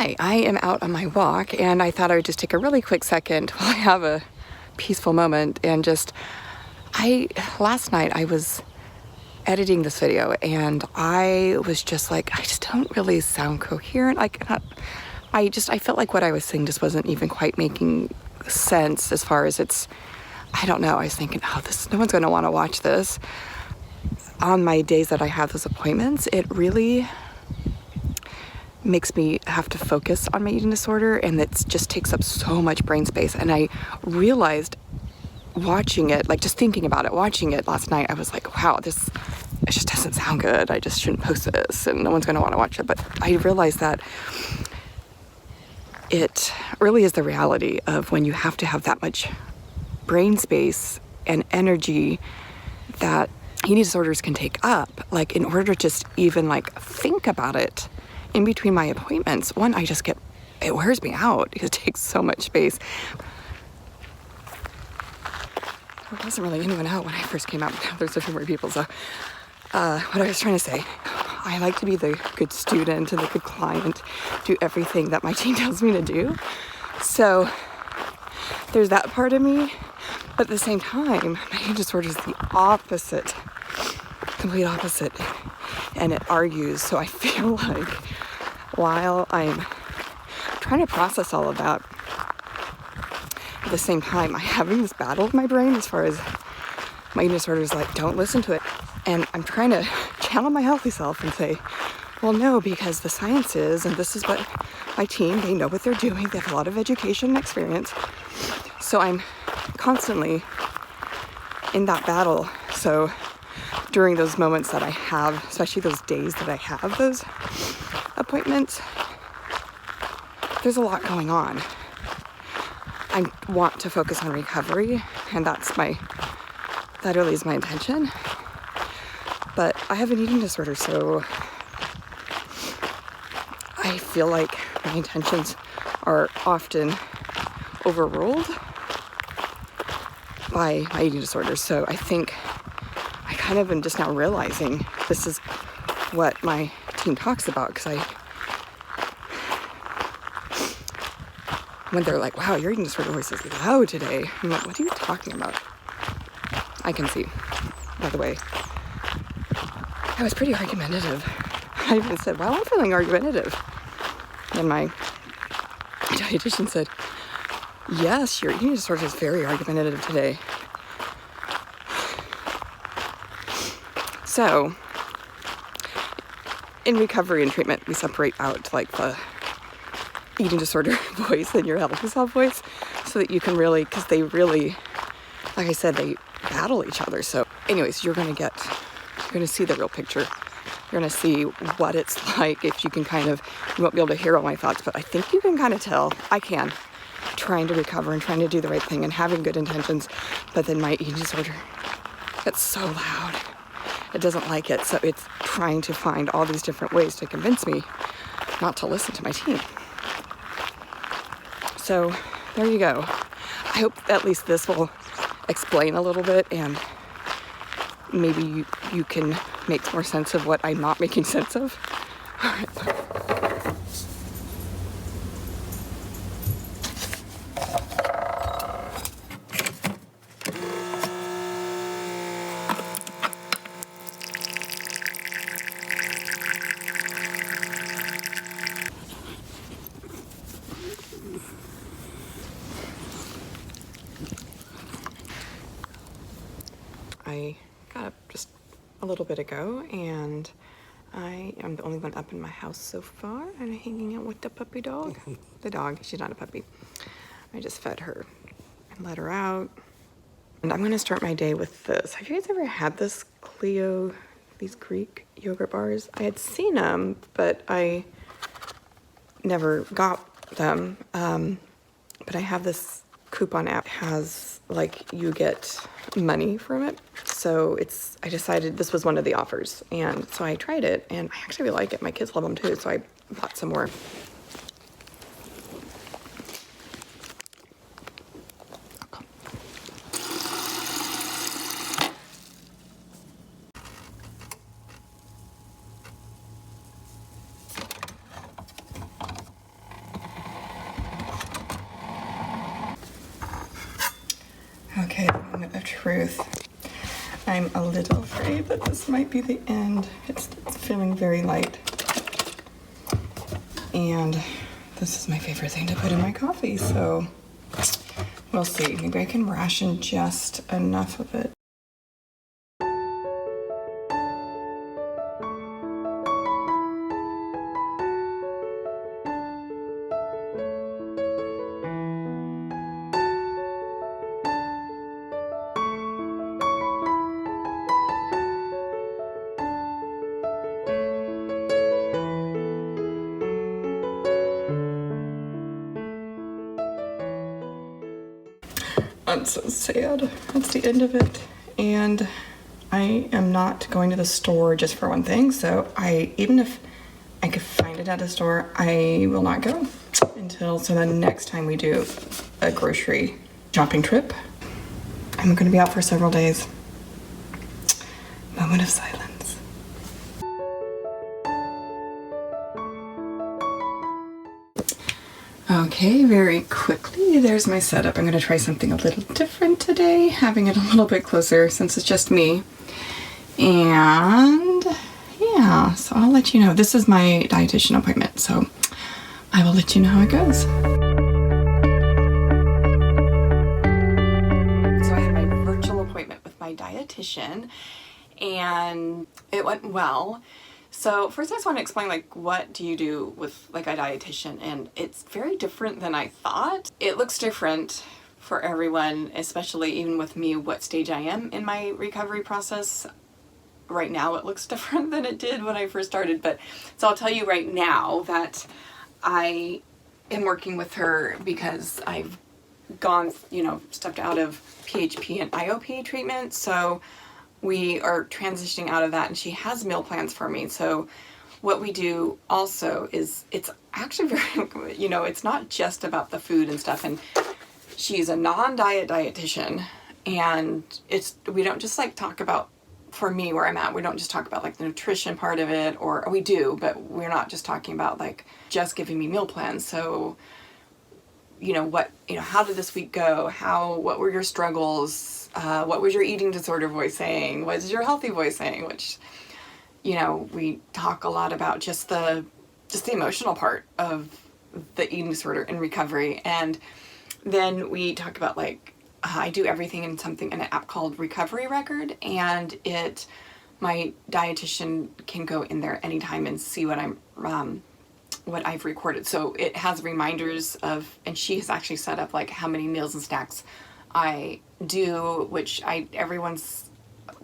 Hi, I am out on my walk and I thought I would just take a really quick second while I have a peaceful moment and last night I was editing this video and I was just like, I just don't really sound coherent. I felt like what I was saying just wasn't even quite making sense as far as I don't know. I was thinking, no one's going to want to watch this. On my days that I have those appointments, it really makes me have to focus on my eating disorder, and it just takes up so much brain space. And I realized watching it, like just thinking about it, watching it last night, I was like, wow, it just doesn't sound good. I just shouldn't post this and no one's going to want to watch it. But I realized that it really is the reality of when you have to have that much brain space and energy that eating disorders can take up, like in order to just even like think about it in between my appointments. One, it wears me out because it takes so much space. There wasn't really anyone out when I first came out, but now there's a few more people. So what I was trying to say, I like to be the good student and the good client, do everything that my team tells me to do. So there's that part of me, but at the same time, my eating disorder is the opposite, complete opposite, and it argues. So I feel like while I'm trying to process all of that, at the same time, I'm having this battle with my brain as far as my eating disorder is like, don't listen to it. And I'm trying to channel my healthy self and say, well, no, because the science is, and this is what my team, they know what they're doing. They have a lot of education and experience. So I'm constantly in that battle. So during those moments that I have, especially those days that I have those appointments, there's a lot going on. I want to focus on recovery, and that really is my intention. But I have an eating disorder, so I feel like my intentions are often overruled by my eating disorder. So I think I kind of am just now realizing this is what my team talks about, because when they're like, wow, your eating disorder voice is loud today, I'm like, what are you talking about? I can see, by the way, I was pretty argumentative. I even said, well, I'm feeling argumentative. And my dietitian said, yes, your eating disorder is very argumentative today. So in recovery and treatment, we separate out like the eating disorder voice and your healthy self voice, so that you can really, because they really, like I said, they battle each other. So anyways, you're going to see the real picture. You're going to see what it's like. If you can you won't be able to hear all my thoughts, but I think you can kind of tell. I can, trying to recover and trying to do the right thing and having good intentions, but then my eating disorder, it's so loud. It doesn't like it, so it's trying to find all these different ways to convince me not to listen to my team. So there you go. I hope at least this will explain a little bit, and maybe you can make more sense of what I'm not making sense of. All right. I got up just a little bit ago, and I am the only one up in my house so far, and I'm hanging out with the puppy dog. The dog, she's not a puppy. I just fed her and let her out. And I'm gonna start my day with this. Have you guys ever had these Greek yogurt bars? I had seen them, but I never got them. But I have this coupon app, has like, you get money from it. So I decided this was one of the offers. And so I tried it, and I actually really like it. My kids love them too, so I bought some more. Okay, the moment of truth. I'm a little afraid that this might be the end. It's feeling very light. And this is my favorite thing to put in my coffee, so we'll see. Maybe I can ration just enough of it. I'm so sad. That's the end of it. And I am not going to the store just for one thing. So even if I could find it at a store, I will not go until the next time we do a grocery shopping trip. I'm going to be out for several days. Moment of silence. Okay, very quickly, there's my setup. I'm going to try something a little different today, having it a little bit closer since it's just me. And yeah, so I'll let you know. This is my dietitian appointment, so I will let you know how it goes. So I had my virtual appointment with my dietitian, and it went well. So first I just want to explain, like, what do you do with like a dietitian, and it's very different than I thought. It looks different for everyone, especially even with me, what stage I am in my recovery process. Right now it looks different than it did when I first started, but so I'll tell you right now that I am working with her because I've gone, stepped out of PHP and IOP treatment, so we are transitioning out of that, and she has meal plans for me. So what we do also is, it's actually very, it's not just about the food and stuff, and she's a non-diet dietitian, and we don't just like talk about, for me where I'm at, we don't just talk about like the nutrition part of it, or we do, but we're not just talking about like just giving me meal plans. So how did this week go? What were your struggles? What was your eating disorder voice saying? What is your healthy voice saying? Which, we talk a lot about just the emotional part of the eating disorder and recovery. And then we talk about like, I do everything in an app called Recovery Record, and my dietitian can go in there anytime and see what I've recorded. So it has reminders and she has actually set up like how many meals and snacks I do, which everyone's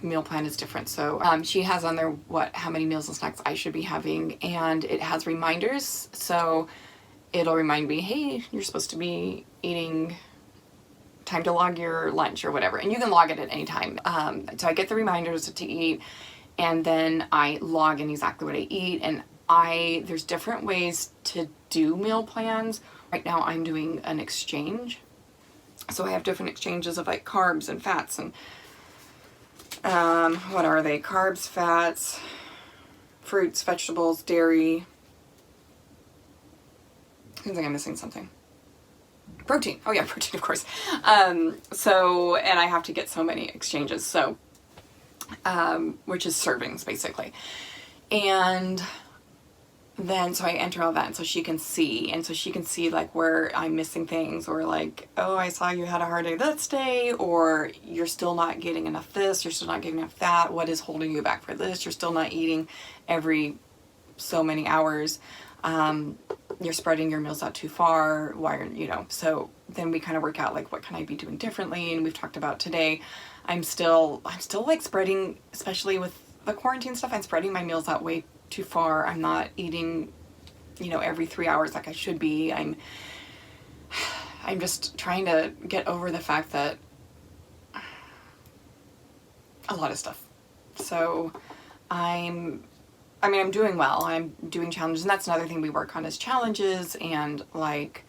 meal plan is different. So she has on there how many meals and snacks I should be having, and it has reminders. So it'll remind me, hey, you're supposed to be eating, time to log your lunch or whatever. And you can log it at any time. So I get the reminders to eat, and then I log in exactly what I eat. And there's different ways to do meal plans. Right now I'm doing an exchange. So I have different exchanges of like carbs and fats, and what are they? Carbs, fats, fruits, vegetables, dairy. I think I'm missing something. Protein. Oh yeah, protein, of course. And I have to get so many exchanges. So, which is servings basically. And then, so I enter all that, and so she can see like where I'm missing things, or like, oh, I saw you had a hard day this day, or you're still not getting enough this, you're still not getting enough that, what is holding you back for this, you're still not eating every so many hours, you're spreading your meals out too far, why are, so then we kind of work out like, what can I be doing differently? And we've talked about today, I'm still like spreading, especially with the quarantine stuff, I'm spreading my meals out way too far. I'm not eating, every 3 hours like I should be. I'm just trying to get over the fact that a lot of stuff. So I'm doing well. I'm doing challenges, and that's another thing we work on is challenges and like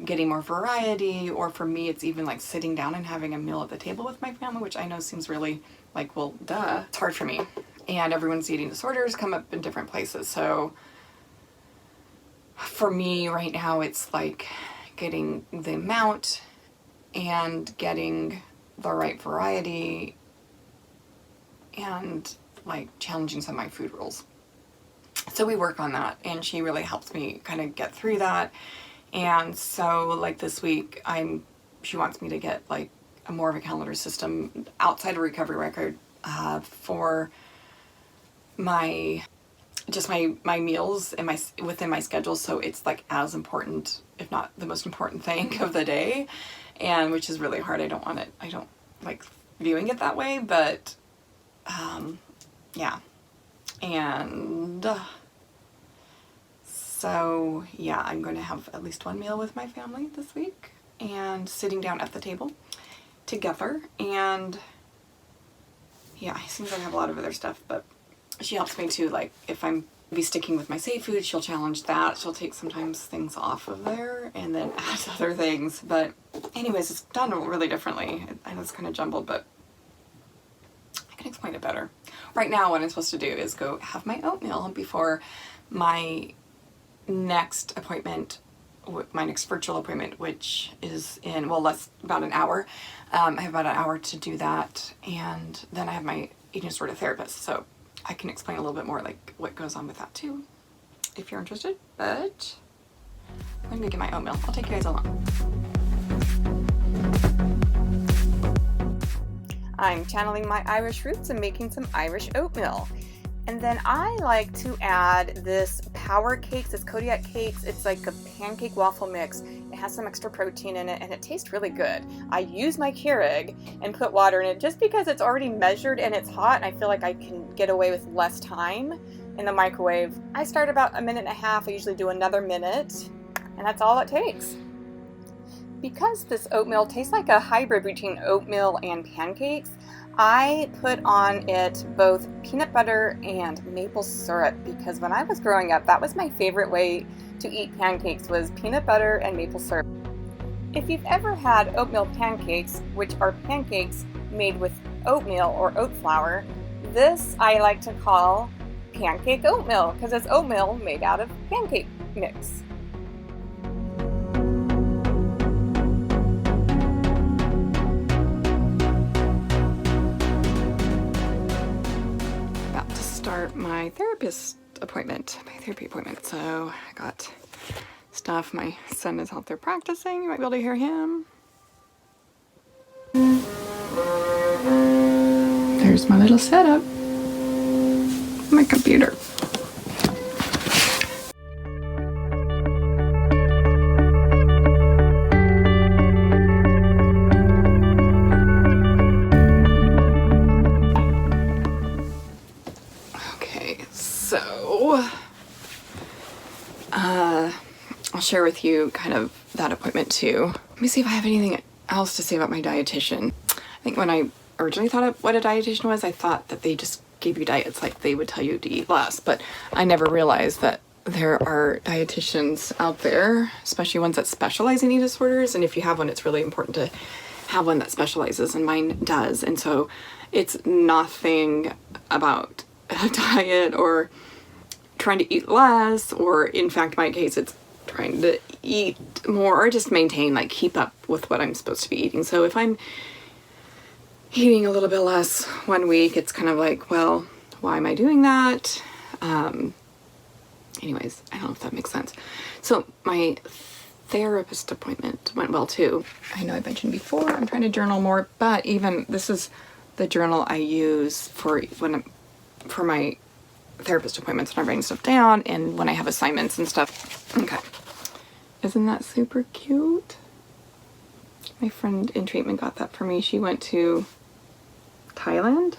getting more variety, or for me it's even like sitting down and having a meal at the table with my family, which I know seems really like, well, duh. It's hard for me. And everyone's eating disorders come up in different places. So for me right now, it's like getting the amount and getting the right variety and like challenging some of my food rules. So we work on that, and she really helps me kind of get through that. And so like this week she wants me to get like a more of a calendar system outside of recovery record for my meals and within my schedule, so it's like as important, if not the most important thing of the day, and which is really hard. I don't like viewing it that way, but yeah. And so yeah, I'm going to have at least one meal with my family this week, and sitting down at the table together. And yeah, it seems like I have a lot of other stuff, but she helps me too. Like if I'm sticking with my safe food, she'll challenge that. She'll take sometimes things off of there and then add other things. But anyways, it's done really differently. I know it's kind of jumbled, but I can explain it better. Right now, what I'm supposed to do is go have my oatmeal before my next appointment, my next virtual appointment, which is in, well, about an hour. I have about an hour to do that, and then I have my eating disorder therapist, so I can explain a little bit more like what goes on with that too, if you're interested. But I'm gonna get my oatmeal. I'll take you guys along. I'm channeling my Irish roots and making some Irish oatmeal. And then I like to add this Power Cakes, this Kodiak Cakes. It's like a pancake waffle mix. It has some extra protein in it, and it tastes really good. I use my Keurig and put water in it just because it's already measured and it's hot, and I feel like I can get away with less time in the microwave. I start about a minute and a half. I usually do another minute, and that's all it takes. Because this oatmeal tastes like a hybrid between oatmeal and pancakes, I put on it both peanut butter and maple syrup, because when I was growing up, that was my favorite way to eat pancakes, was peanut butter and maple syrup. If you've ever had oatmeal pancakes, which are pancakes made with oatmeal or oat flour, this I like to call pancake oatmeal, because it's oatmeal made out of pancake mix. Start my therapy appointment. So I got stuff. My son is out there practicing. You might be able to hear him. There's my little setup. My computer. I'll share with you kind of that appointment too. Let me see if I have anything else to say about my dietitian. I think when I originally thought of what a dietitian was, I thought that they just gave you diets, like they would tell you to eat less, but I never realized that there are dietitians out there, especially ones that specialize in eating disorders, and if you have one, it's really important to have one that specializes, and mine does. And so it's nothing about a diet or trying to eat less, or in fact, in my case, it's trying to eat more or just maintain, like keep up with what I'm supposed to be eating. So if I'm eating a little bit less one week, it's kind of like, well, why am I doing that? Anyways, I don't know if that makes sense. So my therapist appointment went well too. I know I mentioned before, I'm trying to journal more, but even this is the journal I use for my therapist appointments, when I'm writing stuff down and when I have assignments and stuff. Okay. Isn't that super cute? My friend in treatment got that for me. She went to Thailand,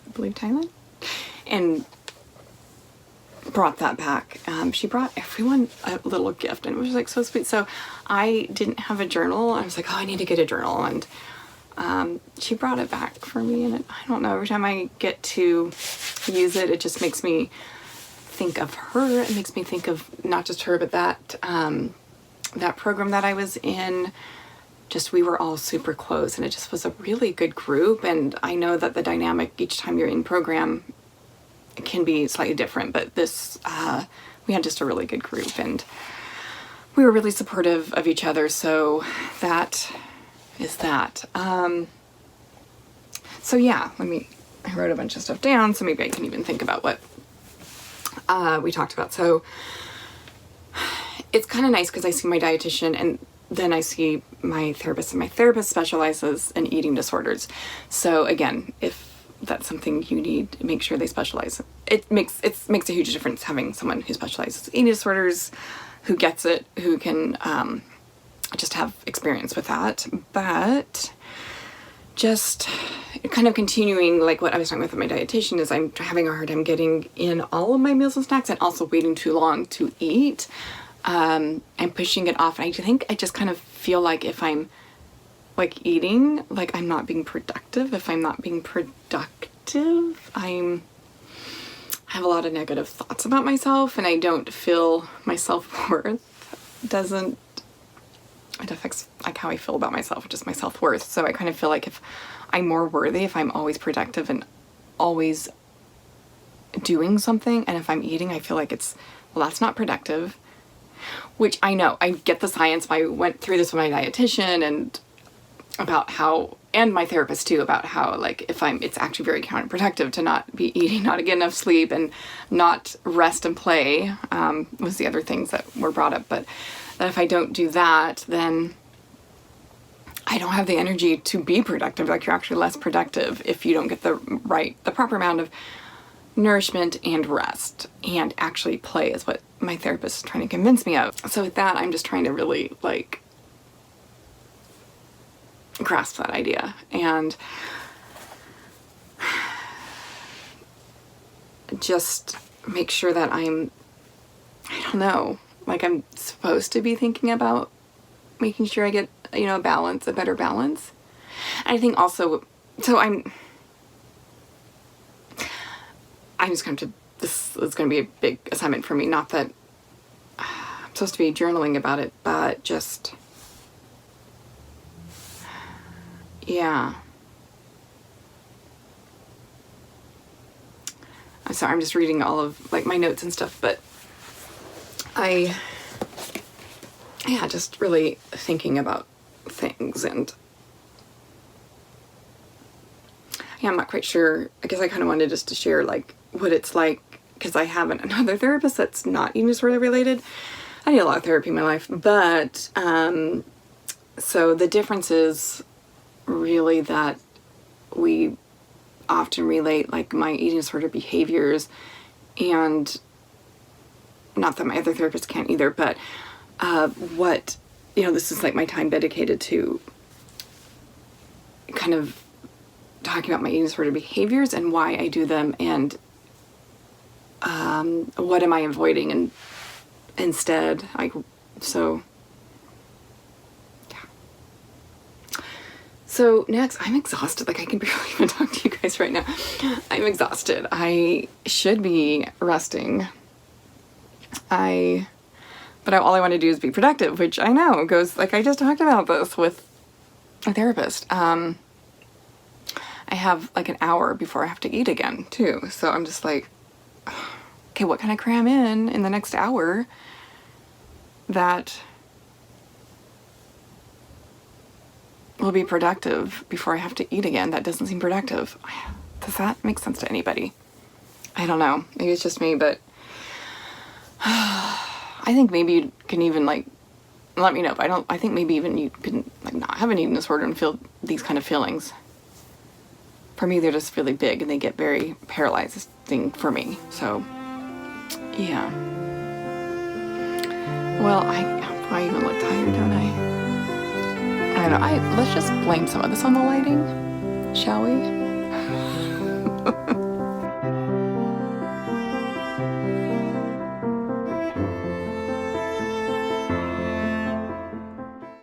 I believe Thailand, and brought that back. She brought everyone a little gift, and it was like so sweet. So I didn't have a journal. I was like, oh, I need to get a journal, and she brought it back for me, and I don't know, every time I get to use it, it just makes me think of her. It makes me think of not just her, but that program that I was in. Just, we were all super close, and it just was a really good group. And I know that the dynamic each time you're in program can be slightly different, but this, we had just a really good group, and we were really supportive of each other. So that is that. So yeah, I wrote a bunch of stuff down, so maybe I can even think about what we talked about. So it's kind of nice because I see my dietitian and then I see my therapist, and my therapist specializes in eating disorders. So again, if that's something you need, make sure they specialize. It makes a huge difference having someone who specializes in eating disorders, who gets it, who can just have experience with that. But just kind of continuing like what I was talking with my dietitian is I'm having a hard time getting in all of my meals and snacks and also waiting too long to eat. I'm pushing it off, and I think I just kind of feel like if I'm like eating, like I'm not being productive. If I'm not being productive, I have a lot of negative thoughts about myself, and I don't feel my self-worth it affects like how I feel about myself, just my self-worth. So I kind of feel like if I'm more worthy, if I'm always productive and always doing something, and if I'm eating, I feel like well, that's not productive. Which I know, I get the science. I went through this with my dietitian and about how, and my therapist too, about how like it's actually very counterproductive to not be eating, not get enough sleep, and not rest and play, was the other things that were brought up. But that if I don't do that, then I don't have the energy to be productive. Like you're actually less productive if you don't get the proper amount of nourishment and rest, and actually play is what my therapist is trying to convince me of. So with that, I'm just trying to really like grasp that idea and just make sure that I don't know, like I'm supposed to be thinking about making sure I get, a balance, a better balance. And I think also, so I'm just going to, this is going to be a big assignment for me. Not that I'm supposed to be journaling about it, but just, yeah. I'm sorry, I'm just reading all of like my notes and stuff, but just really thinking about things, and I'm not quite sure. I guess I kind of wanted just to share like what it's like, because I have another therapist that's not eating disorder related. I need a lot of therapy in my life, but so the difference is really that we often relate like my eating disorder behaviors, and not that my other therapist can't either, but what, this is like my time dedicated to kind of talking about my eating disorder behaviors and why I do them, and what am I avoiding and instead, so yeah. So next, I'm exhausted. Like I can barely even talk to you guys right now. I'm exhausted. I should be resting. But all I want to do is be productive, which I know goes, like I just talked about this with a therapist. I have like an hour before I have to eat again too. So I'm just like, okay, what can I cram in the next hour that will be productive before I have to eat again? That doesn't seem productive. Does that make sense to anybody? I don't know. Maybe it's just me, but I think maybe you can even like, let me know, but I think maybe even you can like not have an eating disorder and feel these kind of feelings. For me, they're just really big and they get very paralyzing for me. So, yeah. Well, I even look tired, don't I? I don't know. Let's just blame some of this on the lighting, shall we?